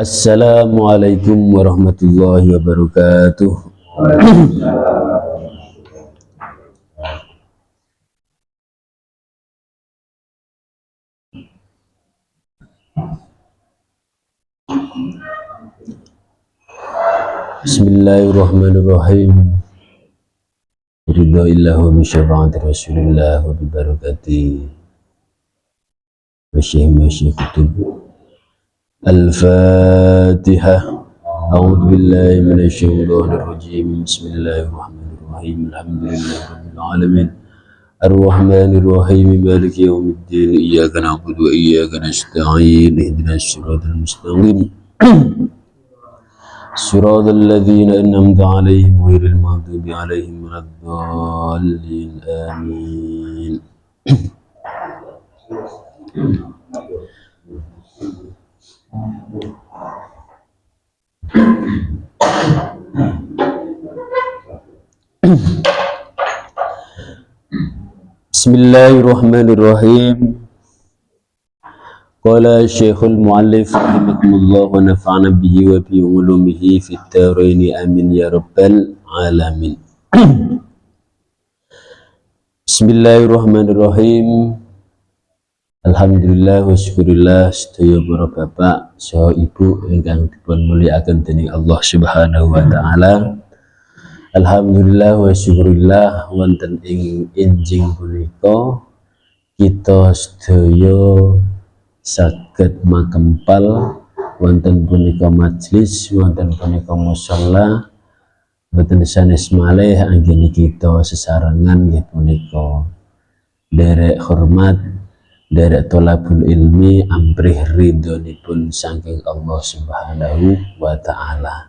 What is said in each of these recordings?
Assalamualaikum warahmatullahi wabarakatuh. Bismillahirrahmanirrahim. Ridhoillahu bi syafaati Rasulillah wa bi barakati masyayikh kutub. Al-Fatihah. A'udzu billahi minasy syaithanir rajim. Bismillahirrahmanirrahim. Alhamdulillahirabbil alamin. Ar-Rahmanir Rahim. Maliki yaumiddin. Iyyaka na'budu wa iyyaka nasta'in. Ihdinas siratal mustaqim. Siratal ladzina an'amta 'alaihim ghairil maghdubi 'alaihim waladdallin. Amin. Bismillahirrahmanirrahim. Qala Syekhul Mu'allif rahimakumullah wa nafa'ana bihi wa bi ulumihi fid dharain amin ya rabbal alamin. Bismillahirrahmanirrahim. Alhamdulillah wa syukurillah sedaya para bapak saha ibu ingkang dipun mulyakaken dening Allah Subhanahu wa taala. Alhamdulillah wa syukurillah wonten ing enjing punika kita sedaya saged makempal wonten punika majelis, wonten punika musala, boten sanes malih anggene kita sesarengan nggih punika derek hormat, derek tolabul ilmi amrih ridhonipun saking Allah Subhanahu wa taala.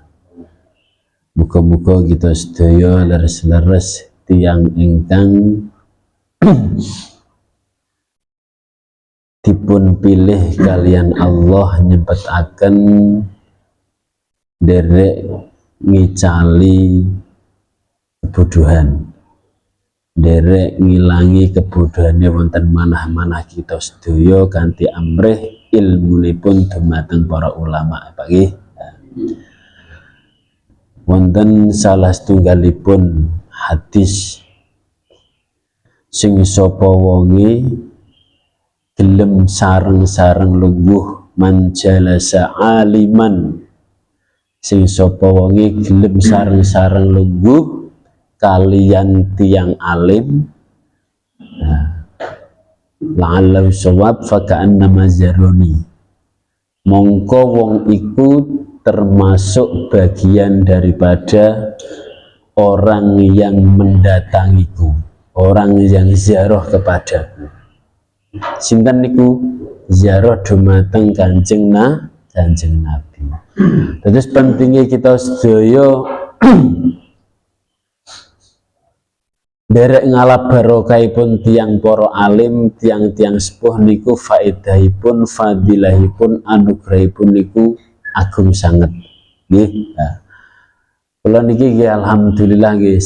Muga-muga kita sedaya leres-leres tiyang ingkang dipun pilih kalian Allah nyempetaken derek ngicali kebodohan, derek ngilangi kebodohannya wonten manah-manah kita sedaya kanthi amrih ilmunipun dumateng para ulama. Nggih. Wonten salah setunggalipun hadis sing sapa wonge gelem sareng-sareng lungguh manjalasa aliman, sing sapa wonge gelem sareng-sareng lungguh kalian tiang alim, la'allahu shawab fa ka'annama zaroni, mongko wong iku termasuk bagian daripada orang yang mendatangiku, orang yang ziarah kepadaku. Sinten niku? Ziarah dumateng Kanjeng Nabi. Terus pentingnya kita sedaya derek ngalap barokahipun tiang para alim, tiang-tiang sepuh niku faedahipun, fadilahipun, anugerahipun niku agung sanget. Nggih. Kula niki nggih alhamdulillah nggih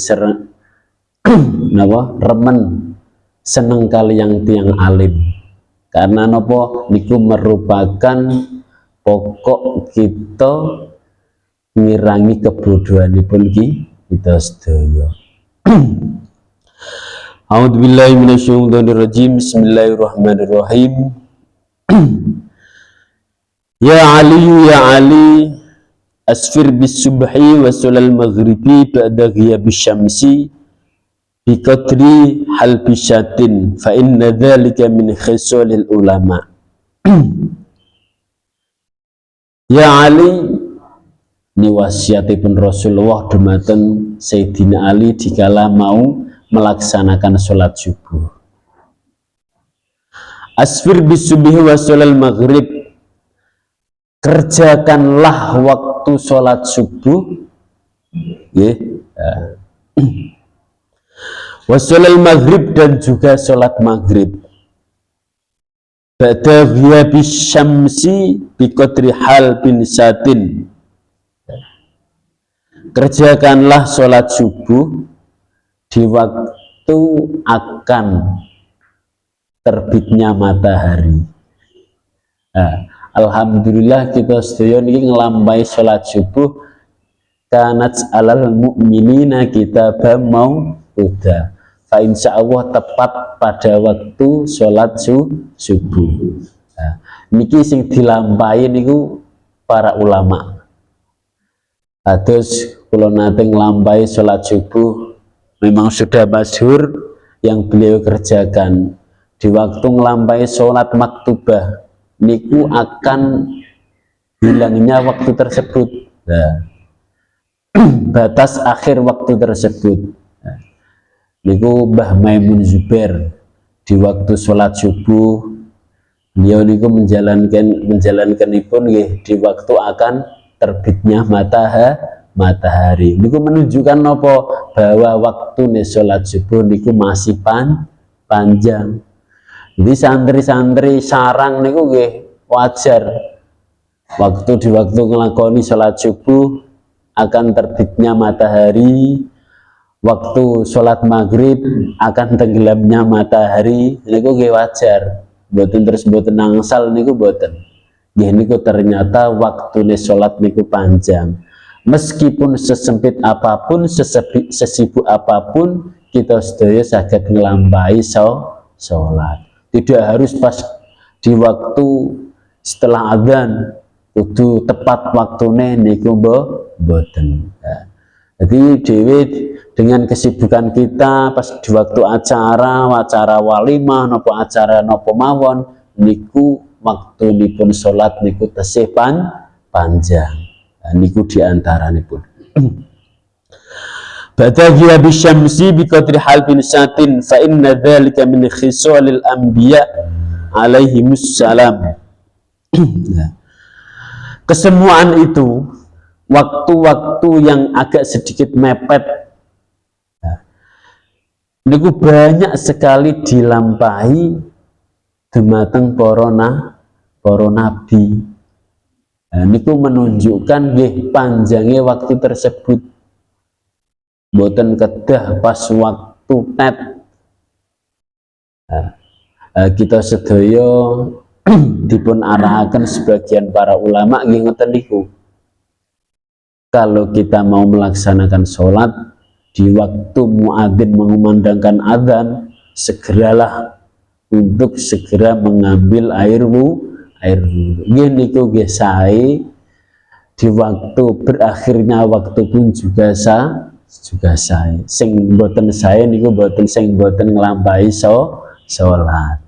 remen seneng kali yang tiang alim. Karena napa niku merupakan pokok kita ngirangi kebodohanipun kita sedaya. A'udzubillahi minasyaitonir rajim. Bismillahirrahmanirrahim. Ya Ali, asfir bis subhi wa sulal maghribi ba'da ghiyabis syamsi bi qadri halbi syatin fa inna dzalika min khisalil ulama. Ya Ali, ini wasiatipun Rasulullah dumateng Sayyidina Ali dikala mau melaksanakan sholat subuh. Asfir bis subhi wa sulal maghrib, kerjakanlah waktu sholat subuh, washolal maghrib, dan juga sholat maghrib. Ba'da ghiyabis syamsi biqadri hal bin satin, kerjakanlah sholat subuh di waktu akan terbitnya matahari. Alhamdulillah kita sedaya niki nglampahi salat subuh kanat alal mukminina kitaban mauquta. Fa insyaallah tepat pada waktu salat subuh. Nah, niki sing dilampahi niku para ulama. Terus kula nate nglampahi salat subuh memang sudah masyhur yang beliau kerjakan di waktu nglampahi salat maktubah niku akan hilangnya waktu tersebut. Nah, batas akhir waktu tersebut. Nah, niku Mbah Maimun Zubair di waktu sholat subuh beliau niku menjalankanipun nggih di waktu akan terbitnya matahari. Niku menunjukkan apa? Bahwa waktu nih sholat subuh niku masih panjang. Jadi santri-santri sarang niku nggih wajar di waktu ngelakoni sholat subuh akan terbitnya matahari, waktu sholat maghrib akan tenggelamnya matahari, niku nggih wajar. Mboten nangsal niku mboten. Nggih niku ternyata waktune sholat niku panjang. Meskipun sesempit apapun, sesibuk apapun, kita sedaya saged nglampahi sholat. Tidak harus pas di waktu setelah adzan, kudu tepat waktune niku mboten. Ya. Jadi dewe dengan kesibukan kita pas di waktu acara walimah nopo acara nopo mawon niku waktunipun salat niku tesih panjang. Nah, niku diantaranipun. Batagiya bisyamsi biqadri halbin satin fa inna dzalika min khisalil anbiya alaihimus salam. Kesemuaan itu waktu-waktu yang agak sedikit mepet niku banyak sekali dilampahi dumateng para nabi. Niku menunjukkan nggih panjangnya waktu tersebut. Mboten kedah pas waktu tet. Kita sedaya dipun arahaken sebagian para ulama nggih ngoten niku. Kalau kita mau melaksanakan sholat di waktu muadzin mengumandangkan adzan, segeralah untuk segera mengambil air wudu. Nggih niku nggih sae di waktu berakhirnya waktu pun juga sae. Sing mboten sae niku sing mboten nglampahi sholat.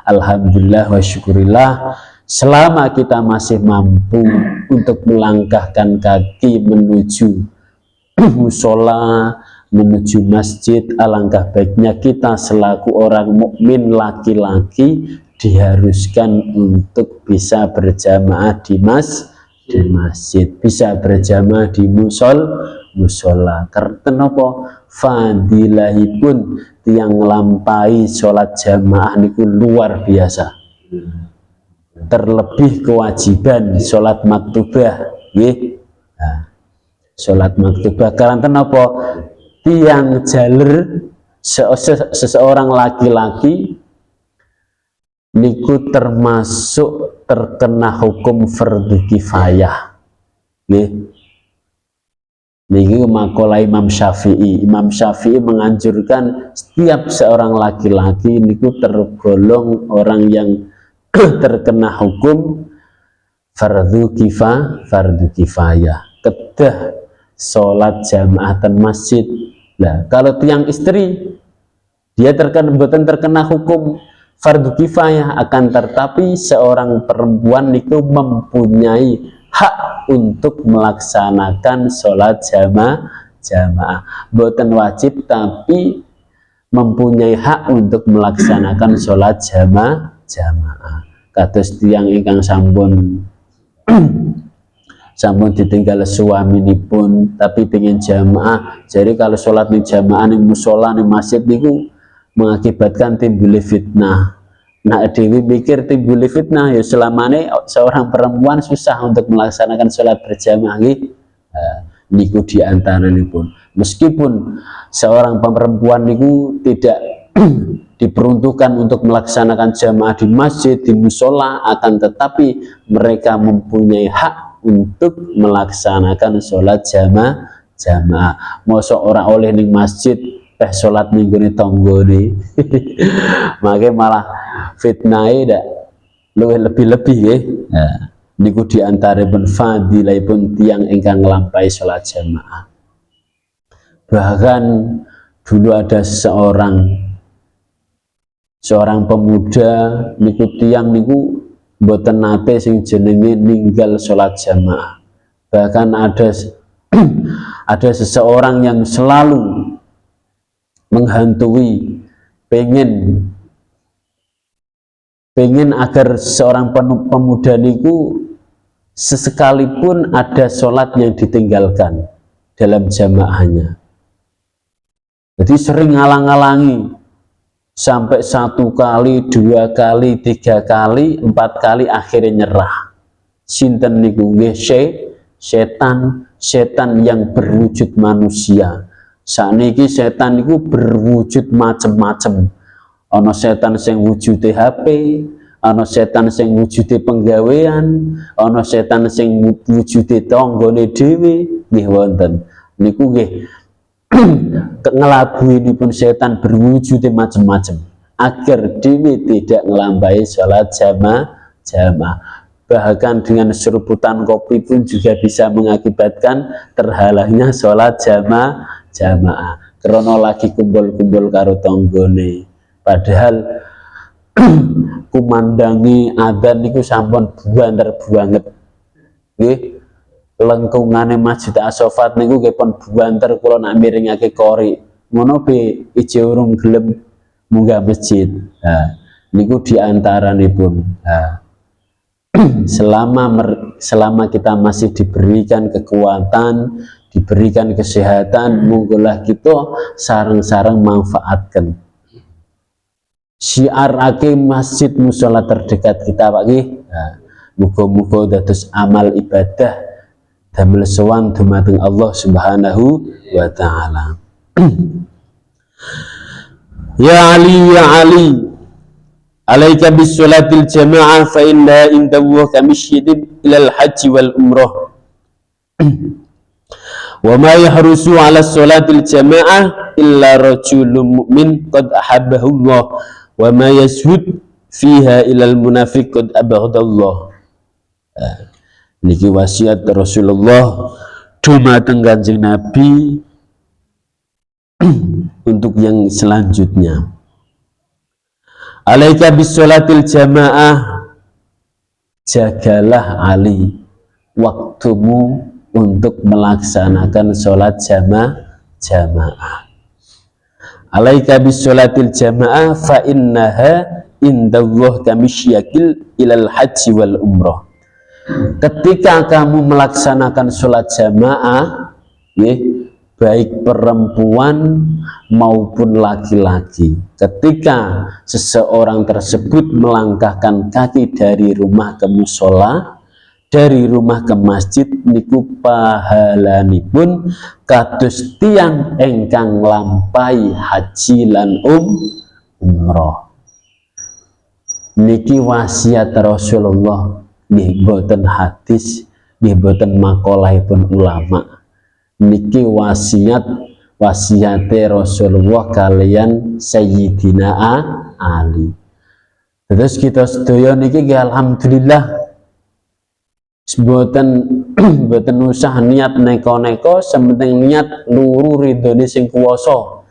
Alhamdulillah wa syukurillah, selama kita masih mampu untuk melangkahkan kaki menuju musola, menuju masjid, alangkah baiknya kita selaku orang mukmin laki-laki diharuskan untuk bisa berjamaah di masjid, bisa berjamaah di musola. Karena apa? Fadilahipun tiang nglampahi sholat jamaah niku luar biasa. Terlebih kewajiban sholat maktubah, nggih. Nah, sholat maktubah karanten apa? Tiang jaler seseorang laki-laki niku termasuk terkena hukum fardhu kifayah. Nggih. Niki makalah Imam Syafi'i. Imam Syafi'i menganjurkan setiap seorang laki-laki niku tergolong orang yang terkena hukum fardhu kifayah. Kedah sholat jamaah dan masjid. Nah, kalau tiang istri dia terkena hukum fardhu kifayah, akan tetapi seorang perempuan niku mempunyai hak untuk melaksanakan sholat jamaah. Boten wajib tapi mempunyai hak untuk melaksanakan sholat jamaah. Kados tiyang ingkang sampun ditinggal suaminipun tapi pengen jamaah. Jadi kalau sholat ning jamaah ning musola ning masjid niku mengakibatkan timbul fitnah. Nah, Dewi mikir timbul fitnah ya selamanya seorang perempuan susah untuk melaksanakan sholat berjamaah niku diantaranipun. Meskipun seorang perempuan niku tidak diperuntukkan untuk melaksanakan jamaah di masjid, di musola, akan tetapi mereka mempunyai hak untuk melaksanakan sholat jamaah. Mosok ora oleh ning masjid teh sholat minggu ini tonggone makanya malah fitnahnya dak lebih-lebih ya. Nah, niku diantaripun fadilaipun tiang ingkang nglampahi sholat jamaah. Bahkan dulu ada seorang pemuda niku tiang niku mboten nate sing jenenge ninggal sholat jamaah. Bahkan ada ada seseorang yang selalu menghantui pengen agar seorang pemuda niku sesekalipun ada sholat yang ditinggalkan dalam jamaahnya. Jadi sering ngalang-ngalangi sampai 1 kali, 2 kali, 3 kali, 4 kali akhirnya nyerah. Sinten niku nggih setan yang berwujud manusia. Sakniki setan niku berwujud macem-macem. Ana setan sing wujude HP, ana setan sing wujude penggawean, ana setan sing wujude tanggane dhewe, nggih wonten. Niku nggih ngelabuinipun setan berwujud macam-macam agar dhewe tidak ngelampahi sholat jamaah. Bahkan dengan seruputan kopi pun juga bisa mengakibatkan terhalangnya sholat jamaah karena lagi kumpul-kumpul karo tanggane. Padahal kumandangi adzan niku sampun buanter banget nggih. Lengkungane Masjid As-Sofat niku nggih pun buanter kula nak miringake kori. Ngono be ije urung gelem munggah masjid. Nah, niku diantaranipun. Nah, selama kita masih diberikan kekuatan, diberikan kesehatan, monggolah kita sareng-sareng manfaatkan. Syiarake masjid musola terdekat kita Pak nggih. Nah, muga-muga dados amal ibadah damel sowan dumateng Allah Subhanahu wa taala. Ya Ali, alaika bis salatil jamaah fa inna indahu kamishidin ilal haji wal umrah. Wa ma yahrusu ala salatil jamaah illa rajulun mu'min qad ahabbahu Allah wa ma yashhud fiha ilal munafiq qad abghadallah. Niki wasiat Rasulullah dumateng Kanjeng Nabi untuk yang selanjutnya. Alaika bis sholatil jamaah, jagalah Ali waktumu untuk melaksanakan sholat jamaah. Alaika bis sholatil jamaah fa innaha indallah kamisyakil ilal haji wal umrah. Ketika kamu melaksanakan sholat jamaah, baik perempuan maupun laki-laki, ketika seseorang tersebut melangkahkan kaki dari rumah ke musola, dari rumah ke masjid, niku pahalanipun kados tiang engkang lampai haji lan umroh. Niki wasiat Rasulullah. Nggih boten hadis, nggih boten makolahipun ulama. Niki wasiate Rasulullah kalian Sayyidina Ali. Terus kita sedaya niki alhamdulillah boten usah niat neko-neko, sementing niat luru ridhone sing kuwasa.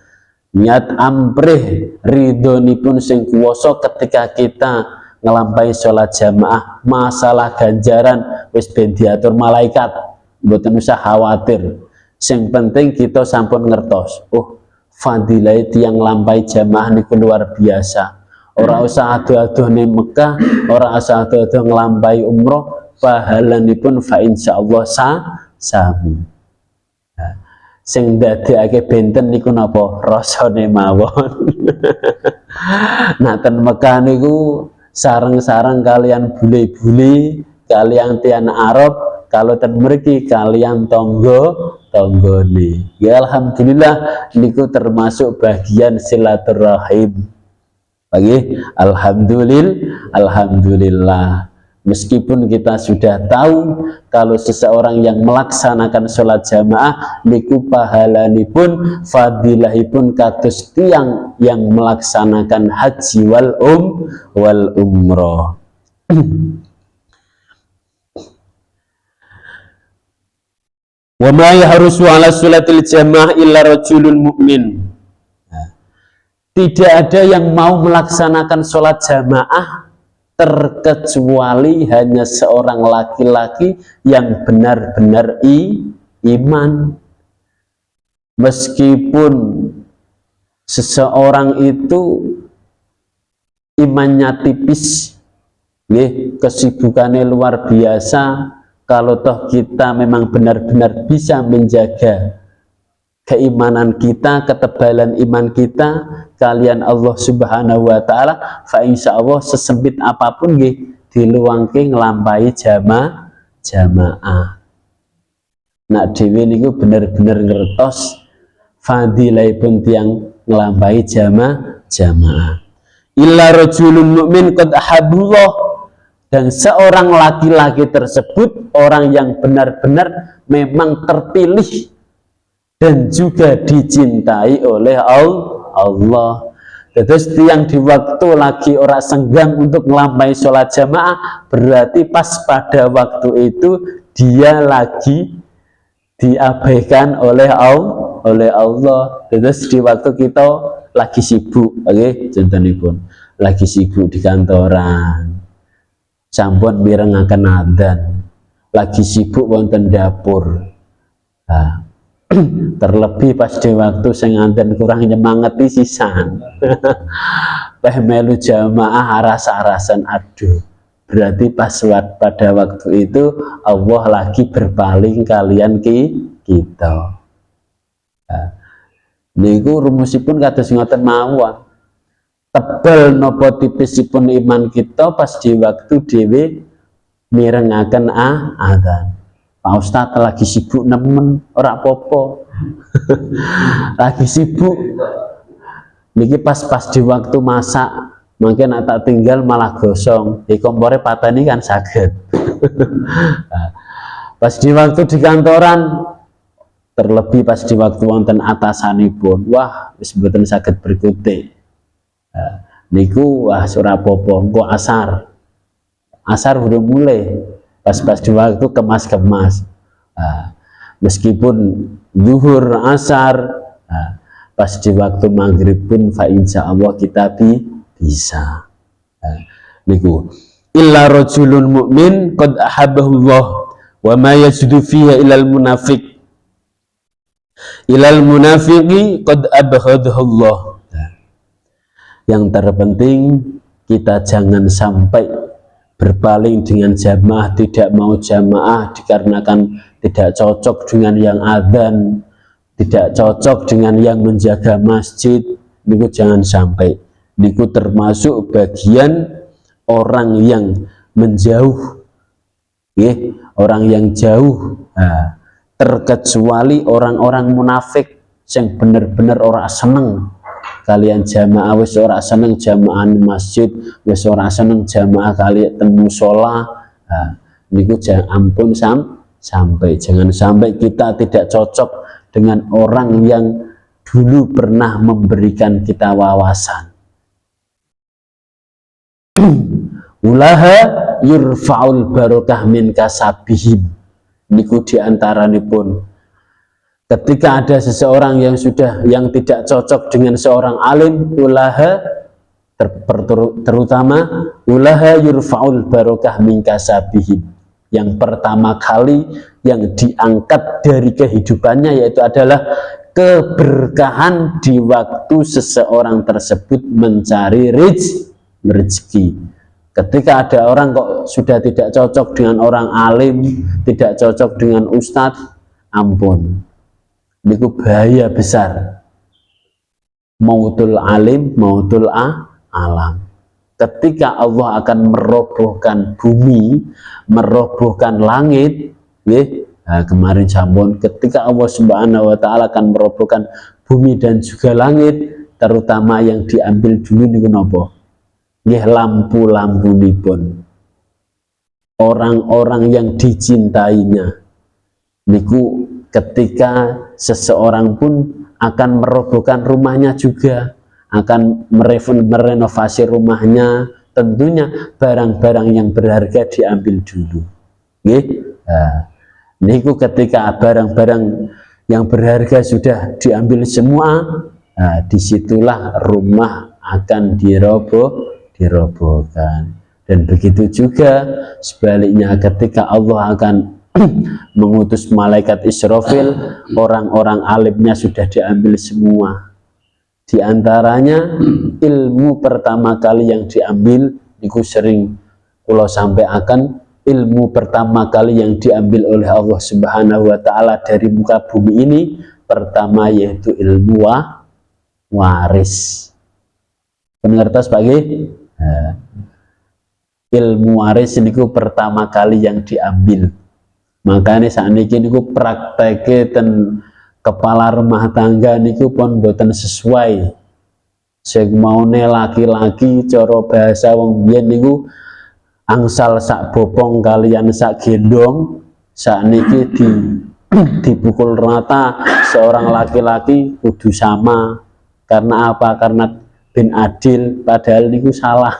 Niat amprih ridhonipun sing kuwasa ketika kita ngelampahi sholat jamaah. Masalah ganjaran wis ben diatur malaikat, mboten usah khawatir. Sing penting kita sampun ngertos, fadilah tiyang nglampahi jamaah niku luar biasa. Ora usah adu-adu ning Mekah, ora usah adu-adu nglampahi umroh, pahalanipun fa insyaallah sami. Sing dadekake benten niku napa? Rasane mawon. Nah ten Mekah niku sareng-sareng kalian bule-bule, kalian tian Arab, kalau ten mriki kalian tonggo tanggane. Ya alhamdulillah niku termasuk bagian silaturahim. Bagi alhamdulillah. Meskipun kita sudah tahu kalau seseorang yang melaksanakan sholat jamaah niku pahalanipun fadilahipun kados tiyang yang melaksanakan haji wal umroh. Wa ma yahrusu ala sholatil jamaah illa rajulun mu'min. Tidak ada yang mau melaksanakan sholat jamaah terkecuali hanya seorang laki-laki yang benar-benar iman. Meskipun seseorang itu imannya tipis, kesibukannya luar biasa, kalau toh kita memang benar-benar bisa menjaga keimanan kita, ketebalan iman kita kalian Allah subhanahu wa ta'ala, fa insya Allah sesempit apapun diluangke ngelampai jamaah. Nak dewi niku bener-bener ngertos fadilaipun tiang ngelampai jamaah. Illa rajulun mu'min qad ahabullah, dan seorang laki-laki tersebut orang yang benar-benar memang terpilih dan juga dicintai oleh Allah. Terus tiang di waktu lagi orang senggang untuk melampai sholat jamaah, berarti pas pada waktu itu dia lagi diabaikan oleh Allah. Terus di waktu kita lagi sibuk, contohnya pun lagi sibuk di kantoran, sampun mirengaken adzan, lagi sibuk wonten dapur. Terlebih pas di waktu sing adzan kurang nyemangati sisan. Peh melu jamaah aras-arasan, aduh. Berarti pas pada waktu itu Allah lagi berpaling kalian kita. Niku rumusipun kados ngoten mawon. Tebel nopo tipisipun iman kita pas di waktu dhewe mirengaken adzan. Pak Ustadz lagi sibuk nemen, ora apa-apa. Lagi sibuk. Niki pas di waktu masak, mungkin tak tinggal malah gosong. Di kompore pateni kan saged. Pas di waktu di kantoran, terlebih pas di waktu wonten atasanipun, wah wis mboten saged berkutik. Niku wah ora apa-apa, engko asar udah mulai. Pas di waktu kemas-kemas, meskipun zuhur asar, pas di waktu maghrib pun fa insya Allah kita bisa. Niku illa rajulun mu'min qad ahabbahu Allah wa ma yajidu fiha ilal munafiqi qad abghadahu Allah. Yang terpenting kita jangan sampai berpaling dengan jamaah, tidak mau jamaah dikarenakan tidak cocok dengan yang adzan, tidak cocok dengan yang menjaga masjid. Niku jangan sampai. Niku termasuk bagian orang yang menjauh, orang yang jauh. Terkecuali orang-orang munafik yang benar-benar orang seneng kalian jamaah, wis ora seneng jamaah masjid, wis ora seneng jamaah kalian temu sholat. Niku jangan ampun sampai jangan sampai kita tidak cocok dengan orang yang dulu pernah memberikan kita wawasan. Ulaha yurfa'ul barokah min kasabihim. Niku diantaranipun ketika ada seseorang yang tidak cocok dengan seorang alim, ulaha terutama ulaha yurfa'ul barokah min kasabihim. Yang pertama kali yang diangkat dari kehidupannya yaitu adalah keberkahan di waktu seseorang tersebut mencari rezeki. Ketika ada orang kok sudah tidak cocok dengan orang alim, tidak cocok dengan ustadz, ampun. Itu bahaya besar. Mautul alim, mautul alam. Ketika Allah akan merobohkan bumi, merobohkan langit, Nah, kemarin sampun ketika Allah Subhanahu wa taala akan merobohkan bumi dan juga langit, terutama yang diambil dulu niku napa? Nggih lampu-lampunipun. Orang-orang yang dicintainya niku ketika seseorang pun akan merobohkan rumahnya juga, akan merenovasi rumahnya, tentunya barang-barang yang berharga diambil dulu. Nggih. Nah, niku ketika barang-barang yang berharga sudah diambil semua, nah, disitulah rumah akan dirobohkan. Dan begitu juga sebaliknya ketika Allah akan mengutus malaikat Israfil, orang-orang alimnya sudah diambil semua. Di antaranya ilmu pertama kali yang diambil, niku sering kula sampai akan ilmu pertama kali yang diambil oleh Allah Subhanahu wa taala dari muka bumi ini, pertama yaitu ilmu waris. Pengertos Pak nggih? Nah, ilmu waris niku pertama kali yang diambil. Makanya saat ini niku prakteke ten kepala rumah tangga niku pun boten sesuai. Sing maune laki-laki cara bahasa wong biyen niku angsal sak bopong kalian sak gendong, saat niki dipukul rata seorang laki-laki kudu sama. Karena apa? Karena bin adil, padahal niku salah.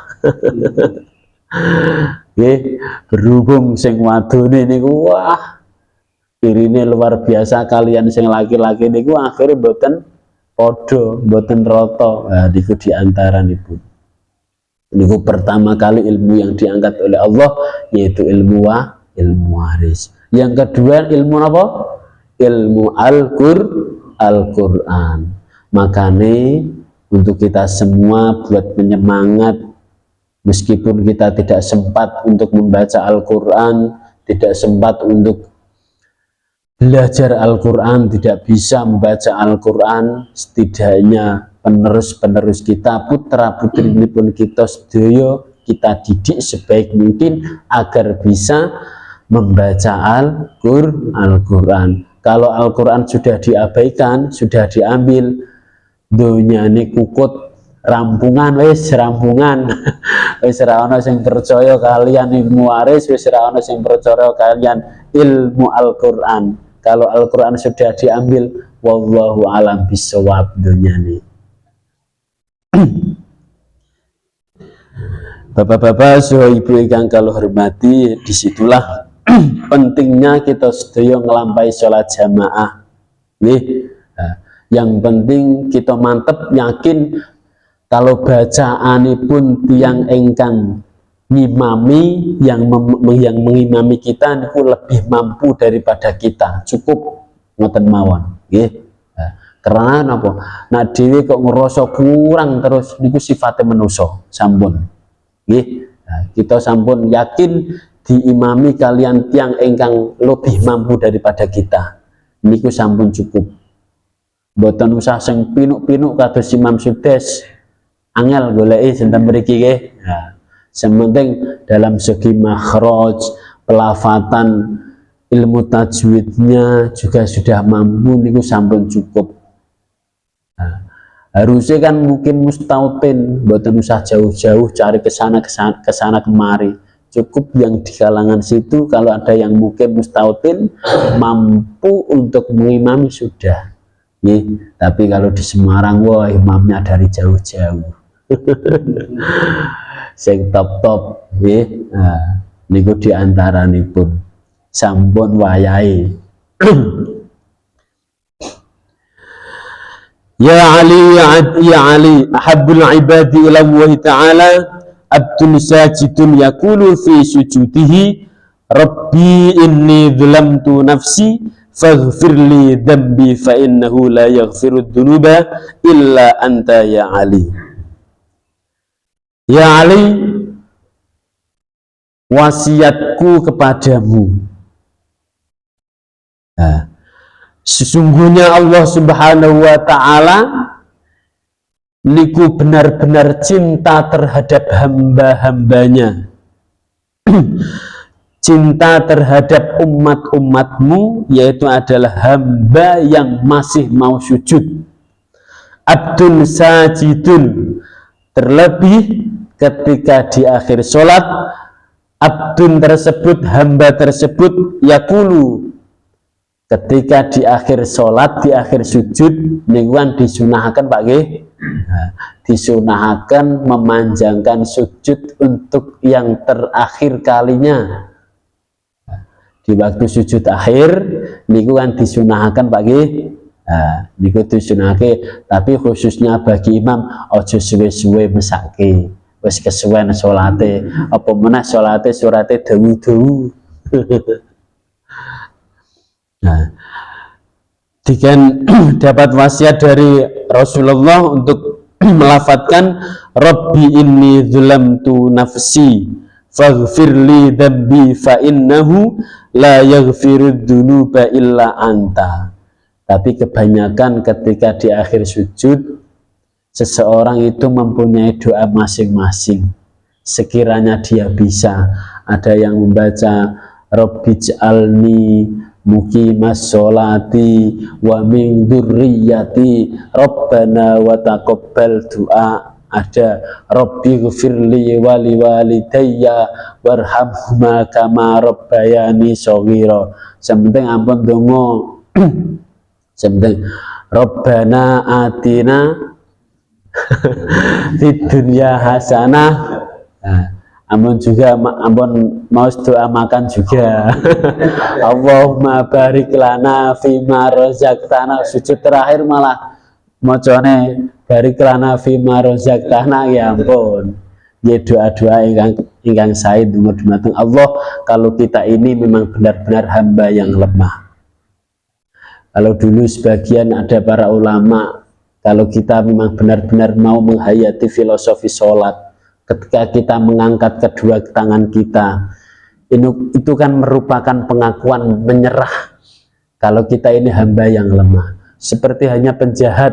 Nggih, berhubung sing wadone niku wah irine luar biasa, kalian sing laki-laki niku akhirnya boten podo, boten roto. Nah, niku diantara niku. Niku pertama kali ilmu yang diangkat oleh Allah yaitu ilmu waris. Yang kedua ilmu apa? Ilmu Al-Qur'an. Makanya untuk kita semua buat penyemangat, meskipun kita tidak sempat untuk membaca Al-Qur'an, tidak sempat untuk belajar Al-Qur'an, tidak bisa membaca Al-Qur'an, setidaknya penerus-penerus kita, putra-putri pun kita sedaya kita didik sebaik mungkin agar bisa membaca Al-Qur'an. Kalau Al-Qur'an sudah diabaikan, sudah diambil, dunia ini kukut, rampungan, wis rampungan. Wis ra ono sing percaya kalian ilmu waris, wis ra ono sing percaya kalian ilmu Al-Qur'an. Kalau Al-Qur'an sudah diambil, wallahu alam bisawab dunia ini. Bapak-bapak, ibu ingkang kalau hormati, disitulah pentingnya kita sedaya ngelampai sholat jamaah. Nih, yang penting kita mantep yakin kalau bacaanipun tiang engkang ngimami yang mengimami kita niku lebih mampu daripada kita, cukup ngoten mawon. Nggih. Karena apa? Nah dhewe kok ngerasa kurang terus niku sifatnya manusa sampun. Nggih. Nah, kita sampun yakin diimami kalian tiang engkang lebih mampu daripada kita. Niku sampun cukup. Mboten usah sing pinuk-pinuk kados Imam Sudes. Angel goleki sinten mriki nggih. Nah, sementing dalam segi makhraj, pelafatan, ilmu tajwidnya juga sudah mampu niku sampun cukup. Nah, harusnya kan mungkin mustautin, mboten usah jauh-jauh cari kesana kemari, cukup yang di kalangan situ. Kalau ada yang mungkin mustautin mampu untuk mengimami sudah. Tapi kalau di Semarang wah imamnya dari jauh-jauh. Sing top-top nggih. Nah, niku diantaranipun sampun wayahe. Ya Ali, ya Ali, ahabbul ibadi ila Allah Ta'ala abdun sajidun yaqulu fi sujudihi Rabbi inni dhalamtu nafsi faghfirli dhanbi fa innahu la yaghfiru dhunuba illa anta ya Ali. Ya Ali, wasiatku kepadamu. Nah, sesungguhnya Allah Subhanahu wa Ta'ala niku benar-benar cinta terhadap hamba-hambanya. cinta terhadap umat-umatmu, yaitu adalah hamba yang masih mau sujud. Abdun sajidun, terlebih ketika di akhir sholat abdun tersebut, hamba tersebut, yakulu, ketika di akhir sholat, di akhir sujud, nikuan disunahkan Pak Nggih. Disunahkan memanjangkan sujud untuk yang terakhir kalinya. Di waktu sujud akhir niku kan disunahkan Pak Nggih. Niku disunahke, tapi khususnya bagi imam ojo suwe-suwe mesake. Wis kesuwen salate, apa meneh salate surate dawu-dawu. Nah, dapat wasiat dari Rasulullah untuk melafadzkan Rabbi inni zulamtu nafsi faghfirli dzambi fa innahu la yaghfirud dzunuba illa anta. Tapi kebanyakan ketika di akhir sujud seseorang itu mempunyai doa masing-masing. Sekiranya dia bisa, ada yang membaca Rabbij'alni muqimas sholati wa min dzurriyyati Rabbana wa taqabbal du'a. Ada Rabbi ghfirli wa liwalidayya warhamhuma kama rabbayani shaghira. Sementing ampun donga. Sementing Rabbana atina fid dunya hasanah. Ampun juga, ampun mau doa makan juga. Allahumma barik lana fima razaqtana. Sujud terakhir malah mocone barik lana fima razaqtana, ya ampun. Ya doa-doa ingkang sae dumateng Allah kalau kita ini memang benar-benar hamba yang lemah. Kalau dulu sebagian ada para ulama, kalau kita memang benar-benar mau menghayati filosofi sholat, ketika kita mengangkat kedua tangan kita, itu kan merupakan pengakuan menyerah kalau kita ini hamba yang lemah. Seperti hanya penjahat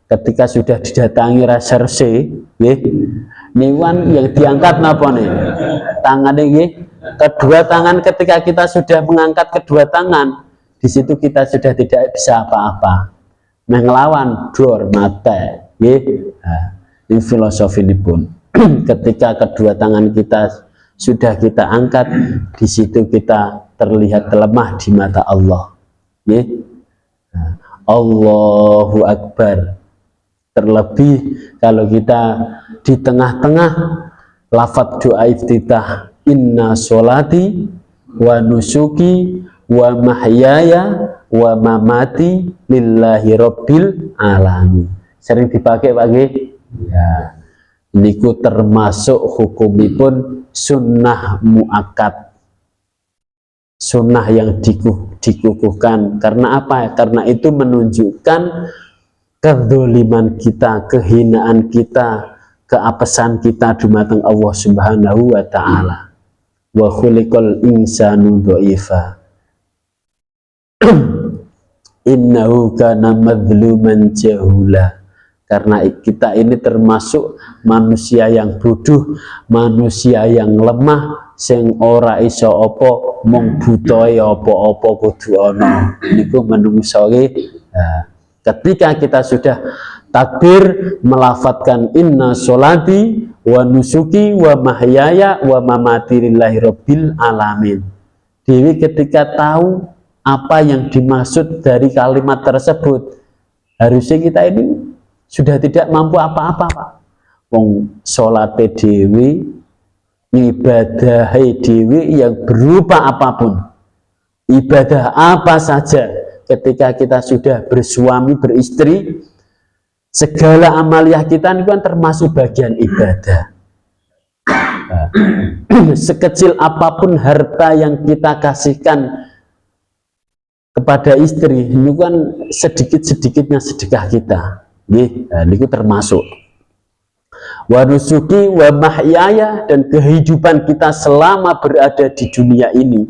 ketika sudah didatangi reserse, niwan yang diangkat napa nih? Tangan ini, kedua tangan. Ketika kita sudah mengangkat kedua tangan, di situ kita sudah tidak bisa apa-apa. Mengelawan dor mate, ini filosofi ini pun. Ketika kedua tangan kita sudah kita angkat, di situ kita terlihat lemah di mata Allah. Allahu Akbar. Terlebih kalau kita di tengah-tengah lafadz doa iftitah, inna sholati wa nusuki wa mahyaya wa mamati lillahi rabbil alamin. Sering dipakai Pak Nggih? Ya. Niku termasuk hukumipun sunnah muakkad, sunnah yang dikukuhkan. Karena apa? Karena itu menunjukkan kedzaliman kita, kehinaan kita, keapesan kita dumateng Allah Subhanahu wa taala. Wa khuliqal insanu dha'ifa. Innahu kana madzluman jahula. Karena kita ini termasuk manusia yang bodoh, manusia yang lemah, sing ora iso apa mung buta apa-apa kudu ana. Niku menungso ketika kita sudah takbir melafadzkan inna sholati wa nusuki wa mahyaya wa mamati lillahi rabbil alamin. Dewi ketika tahu apa yang dimaksud dari kalimat tersebut, harusnya kita ini sudah tidak mampu apa-apa Pak. Wong sholate dewi, ibadah dewi yang berupa apapun, ibadah apa saja, ketika kita sudah bersuami beristri, segala amaliyah kita ini kan termasuk bagian ibadah. Sekecil apapun harta yang kita kasihkan kepada istri, ini kan sedikit-sedikitnya sedekah kita. Ini termasuk wa nusuki wa mahyaya, dan kehidupan kita selama berada di dunia ini.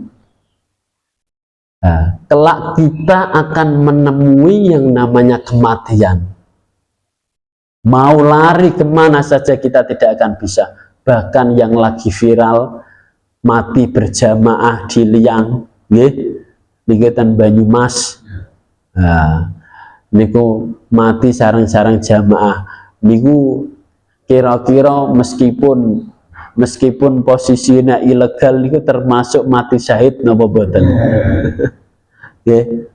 Kelak kita akan menemui yang namanya kematian. Mau lari kemana saja kita tidak akan bisa. Bahkan yang lagi viral mati berjamaah di Liang, nggih, niku ten Banyumas. Nah, niku mati sareng-sareng jamaah. Niku kira-kira meskipun posisinya ilegal niku termasuk mati syahid napa boten? Nggih.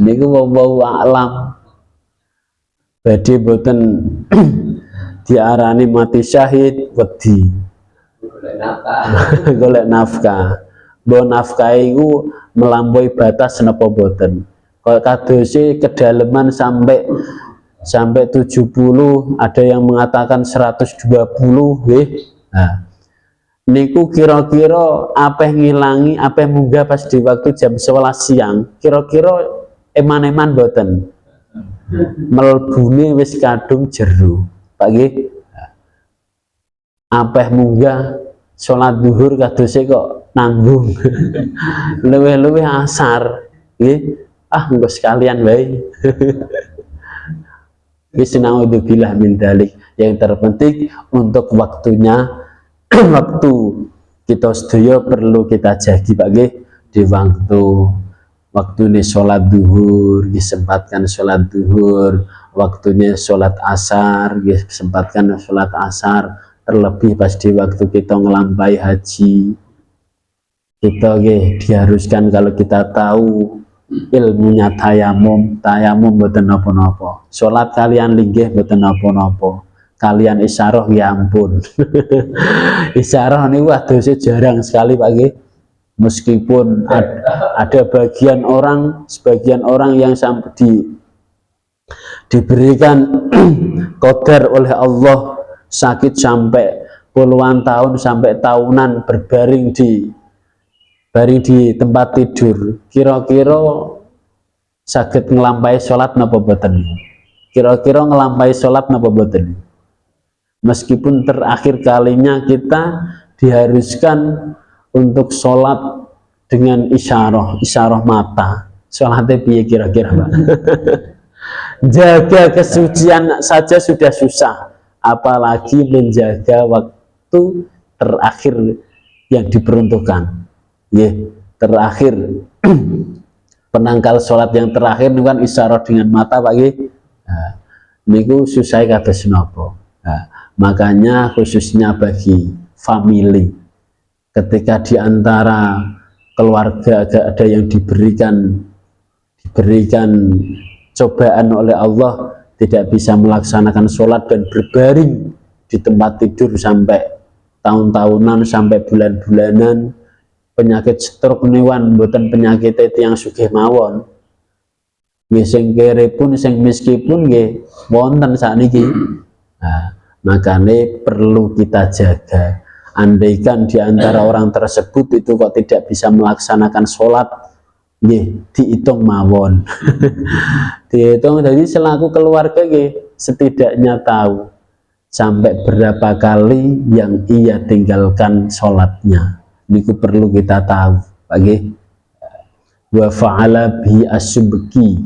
Niku wallahu a'lam. Badhe boten diarani mati syahid wedi golek nafkah. Mbok nafkah iku melampaui batas napa boten? Kalau kadose kedalaman sampai 70, ada yang mengatakan 120 nggih. Nah, niku kira-kira apa ngilangi, apa munggah pas di waktu jam 11 siang, kira-kira eman-eman boten. Melbune wis kadung jeru. Pak nggih. Apa munggah salat zuhur kadose kok nanggung. Luwih-luwih asar, nggih. Engko sekalian wae. Wis naudzubillah min dzalik. Yang terpenting untuk waktunya waktu kita sedaya perlu kita jagi Pak nggih, di waktu ini sholat duhur disempatkan sholat duhur, waktunya sholat asar disempatkan sholat asar, terlebih pas di waktu kita ngelampai haji kita diharuskan kalau kita tahu ilmunya tayamum boten napa-napa, sholat kalian linggih boten napa-napa, kalian isyarah ya ampun. Isyarah ini dosanya jarang sekali Pak nggih. Meskipun ada sebagian orang yang sampai diberikan qadar oleh Allah sakit sampai puluhan tahun sampai tahunan berbaring di tempat tidur, kira-kira sakit ngelampai sholat napa boten? Kira-kira ngelampai sholat napa boten? Meskipun terakhir kalinya kita diharuskan untuk sholat dengan isyarah mata, sholatnya piye kira-kira Pak? Jaga kesucian saja sudah susah, apalagi menjaga waktu terakhir yang diperuntukkan. Terakhir penangkal sholat yang terakhir itu kan isyarah dengan mata Pak nggih. Niku susah kados napa. Makanya khususnya bagi family, ketika diantara keluarga ada yang diberikan cobaan oleh Allah, tidak bisa melaksanakan sholat dan berbaring di tempat tidur sampai tahun-tahunan, sampai bulan-bulanan, penyakit stroke niwan mboten penyakit itu yang sugih mawon. Nggih sing kere pun sing miskin pun nggih wonten sakniki. Makanya perlu kita jaga. Andaikan di antara orang tersebut itu kok tidak bisa melaksanakan sholat, dihitung mawon. Dihitung, jadi selaku keluarga setidaknya tahu sampai berapa kali yang ia tinggalkan sholatnya. Niku perlu kita tahu. Wa fa'ala bi as-subki.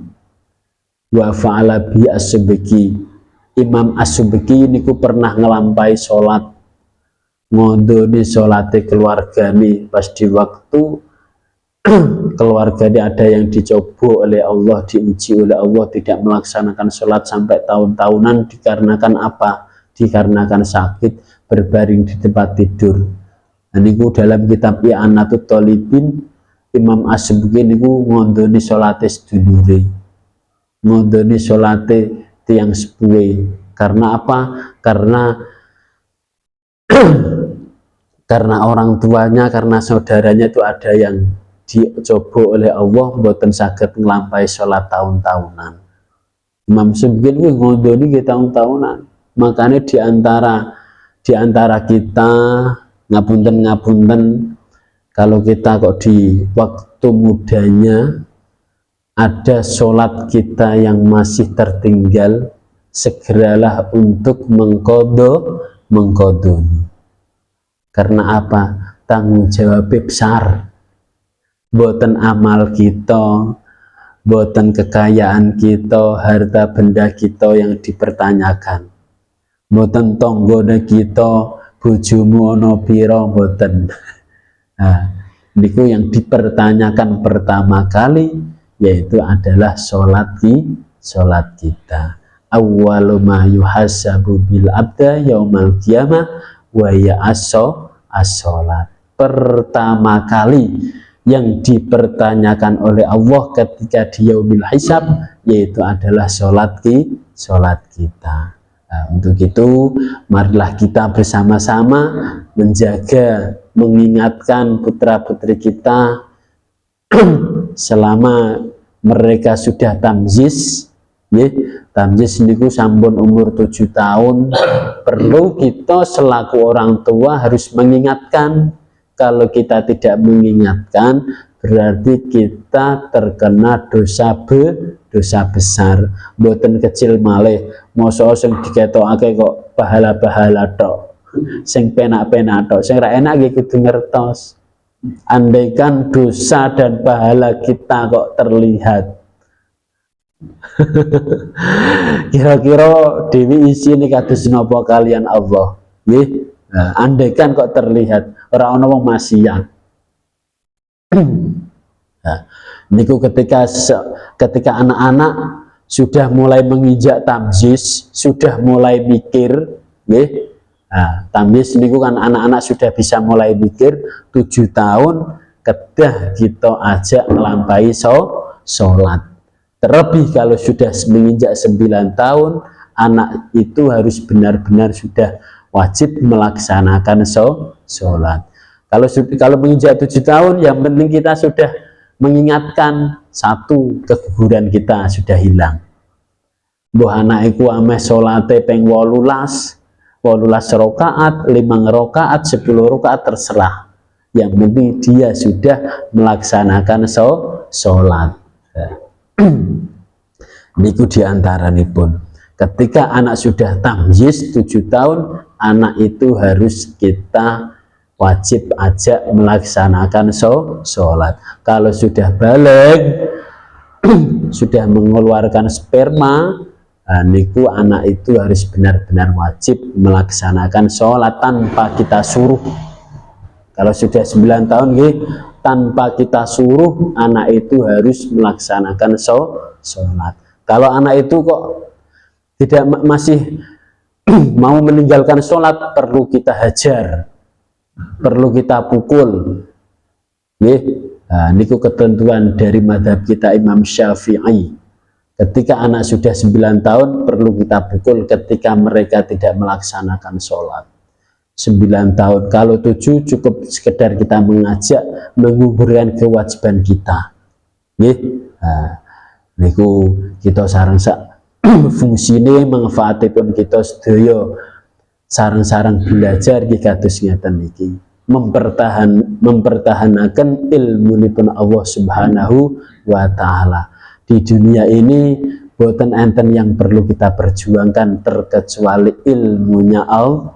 Wa fa'ala bi as-subki. Imam as-subki niku pernah ngelampai sholat, ngodoni sholatnya keluarga nih pas di waktu keluarga ini ada yang dicoba oleh Allah, diuji oleh Allah, tidak melaksanakan sholat sampai tahun-tahunan. Dikarenakan apa? Dikarenakan sakit, berbaring di tempat tidur. Niku dalam kitab I'anatul Thalibin, Imam As-Subki niku ngondoni sholatnya sedulure, ngondoni sholatnya tiang sepuhe. Karena apa? Karena orang tuanya, karena saudaranya itu ada yang dicoba oleh Allah mboten saged nglampahi sholat tahun-tahunan. Imam Subki niku ngondoni tahun-tahunan. Makanya diantara kita ngapunten, kalau kita kok di waktu mudanya ada sholat kita yang masih tertinggal, segeralah untuk mengkodoni. Karena apa? Tanggung jawab besar. Boten amal kita, boten kekayaan kita, harta benda kita yang dipertanyakan. Boten tonggone kita, bojomu ana pira, boten. Nah, niku yang dipertanyakan pertama kali yaitu adalah sholat kita. Awwalu ma yuhasabu bil abda yaumal qiyamah wa ya as-sholat. Pertama kali yang dipertanyakan oleh Allah ketika di yaumil hisab yaitu adalah sholat kita. Nah, untuk itu marilah kita bersama-sama menjaga, mengingatkan putra-putri kita selama mereka sudah tamyiz. Tamyiz niku sampun umur 7 tahun, perlu kita selaku orang tua harus mengingatkan. Kalau kita tidak mengingatkan berarti kita terkena dosa besar, mboten kecil malih. Mosok sing diketokake kok pahala-pahala tok, sing penak-penak tok, sing ra enak nggih kudu ngertos. Andaikan dosa dan pahala kita kok terlihat, kira-kira dewi isine kados napa kalian Allah nggih. Nah, andaikan kok terlihat ora ana wong maksiat. Nah, niku ketika anak-anak sudah mulai menginjak tamyiz, sudah mulai mikir nggih. Nah, tamyiz niku kan anak-anak sudah bisa mulai mikir, 7 tahun kedah kita ajak melampaui sholat. Terlebih kalau sudah menginjak 9 tahun, anak itu harus benar-benar sudah wajib melaksanakan sholat. Kalau menginjak 7 tahun, yang penting kita sudah mengingatkan, satu, keguguran kita sudah hilang. Mbah anak iku ameh sholate ping 18 rakaat, 5 rakaat, 10 rakaat terserah. Yang penting dia sudah melaksanakan sholat. Niku diantaranipun. Ketika anak sudah tamyiz 7 tahun, anak itu harus kita wajib ajak melaksanakan sholat. Kalau sudah balik, sudah mengeluarkan sperma, niku anak itu harus benar-benar wajib melaksanakan sholat tanpa kita suruh. Kalau sudah 9 tahun, tanpa kita suruh, anak itu harus melaksanakan sholat. Kalau anak itu kok masih mau meninggalkan sholat, perlu kita hajar, perlu kita pukul. Nah, niku ketentuan dari madhab kita Imam Syafi'i. Ketika anak sudah 9 tahun, perlu kita pukul ketika mereka tidak melaksanakan sholat. 9 tahun, kalau 7 cukup sekedar kita mengajak, menggugurkan kewajiban kita. Nah, niku kita sarang fungsine manfaatipun kita sedaya sarang-sarang belajar iki kados ngeten iki, mempertahanaken ilmunipun Allah Subhanahu wa taala. Di dunia ini boten enten yang perlu kita perjuangkan terkecuali ilmunya Allah.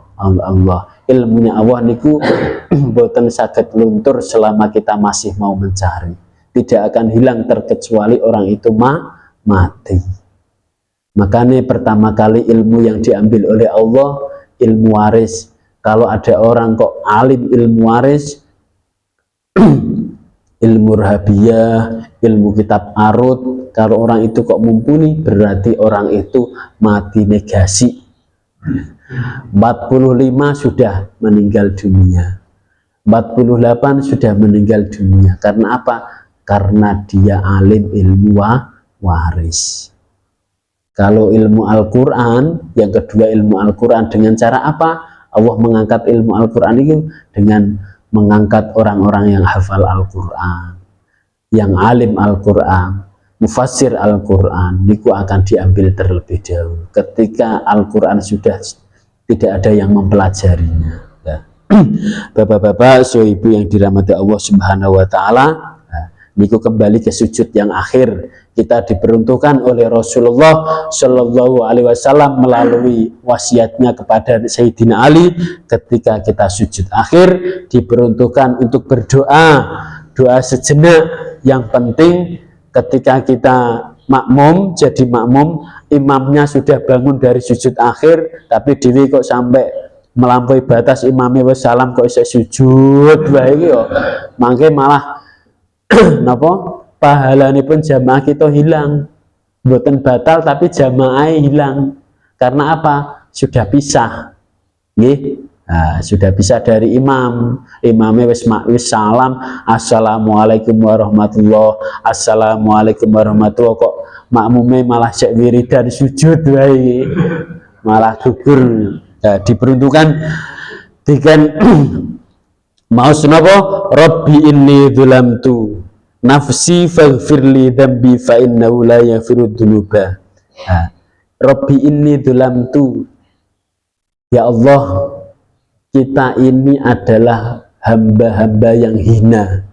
Ilmunya Allah niku boten saged luntur selama kita masih mau mencari. Tidak akan hilang terkecuali orang itu mati. Makanya pertama kali ilmu yang diambil oleh Allah, ilmu waris. Kalau ada orang kok alim ilmu waris, ilmu rahabiyah, ilmu kitab arut, kalau orang itu kok mumpuni, berarti orang itu mati negasi. 45 sudah meninggal dunia, 48 sudah meninggal dunia. Karena apa? Karena dia alim ilmu waris. Kalau ilmu Al-Quran, yang kedua ilmu Al-Quran, dengan cara apa? Allah mengangkat ilmu Al-Quran itu dengan mengangkat orang-orang yang hafal Al-Quran, yang alim Al-Quran, mufassir Al-Quran. Niku akan diambil terlebih dahulu ketika Al-Quran sudah tidak ada yang mempelajarinya. Bapak-bapak, so ibu yang dirahmati Allah Subhanahu wa taala, niku kembali ke sujud yang akhir. Kita diperuntukkan oleh Rasulullah Shallallahu Alaihi Wasallam melalui wasiatnya kepada Sayyidina Ali, ketika kita sujud akhir diperuntukkan untuk berdoa, doa sejenak. Yang penting ketika kita makmum, jadi makmum, imamnya sudah bangun dari sujud akhir, tapi dewi kok sampai melampaui batas imame wis salam kok isih sujud wae iki yo. Mangke malah napa pahalanipun jamaah kita hilang. Mboten batal tapi jamaah hilang. Karena apa? Sudah pisah. Nggih. Nah, sudah bisa dari imam. Imamnya wis salam, assalamualaikum warahmatullah, assalamualaikum warahmatullah, kok makmume malah cek wiridan sujud wae. Malah gugur. Nah, diperuntukkan dengan mau napa? Rabbi inni dzulamtu nafsi faghfirli dzambi fa innahu la yaghfiru dzunuba. Nah, Rabbi inni dzulamtu, ya Allah, kita ini adalah hamba-hamba yang hina,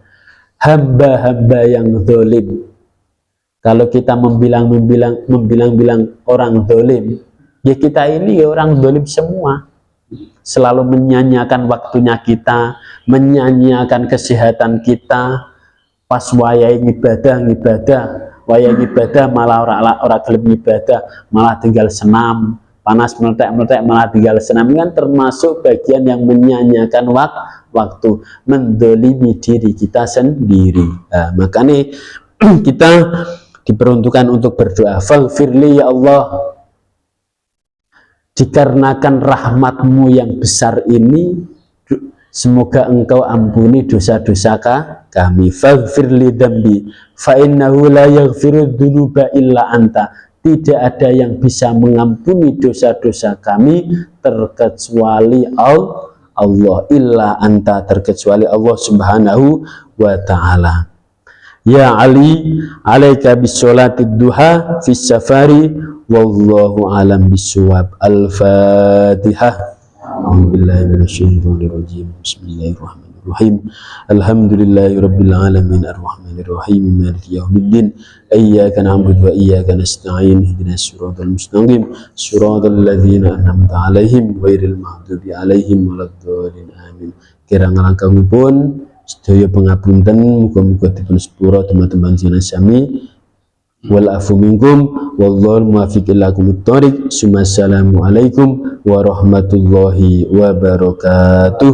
hamba-hamba yang zalim. Kalau kita membilang orang zalim, ya kita ini ya orang zalim semua. Selalu menyanyiakan waktunya kita, menyanyiakan kesehatan kita. Pas wayai ibadah, wayai ibadah malah orang gelem ibadah, malah tinggal senam. Panas meletek-meletek malah tinggal senam, kan termasuk bagian yang menyanyiakan waktu, mendolimi diri kita sendiri. Nah, makanya kita diperuntukkan untuk berdoa, faghfirli ya Allah, dikarenakan rahmatmu yang besar ini, semoga engkau ampuni dosa-dosa kami. Faghfirli dzambi fa innahu la yaghfiru dzunuba illa anta. Tidak ada yang bisa mengampuni dosa-dosa kami terkecuali Allah, illa anta, terkecuali Allah subhanahu wa ta'ala. Ya Ali, alaika bisolatid duha fis safari, wallahu alam bisawab. Al-Fatihah. A'udzubillahi minasyaitonirrajim. Bismillahirrahmanirrahim. Alhamdulillahirabbil alamin arrahmanir rahim maliki yaumiddin. Iyyaka na'budu wa iyyaka nasta'in. Ihdinas siratal mustaqim. Siratal ladzina an'amta 'alaihim ghairil maghdubi 'alaihim waladdallin. Amin. Kirang langkungipun sedaya pangapunten, muga-muga dipun sepura teman-teman jinas sami. Wal afu minkum wallahu muwaffiq ila aqwamit thoriq. Assalamualaikum warahmatullahi wabarakatuh.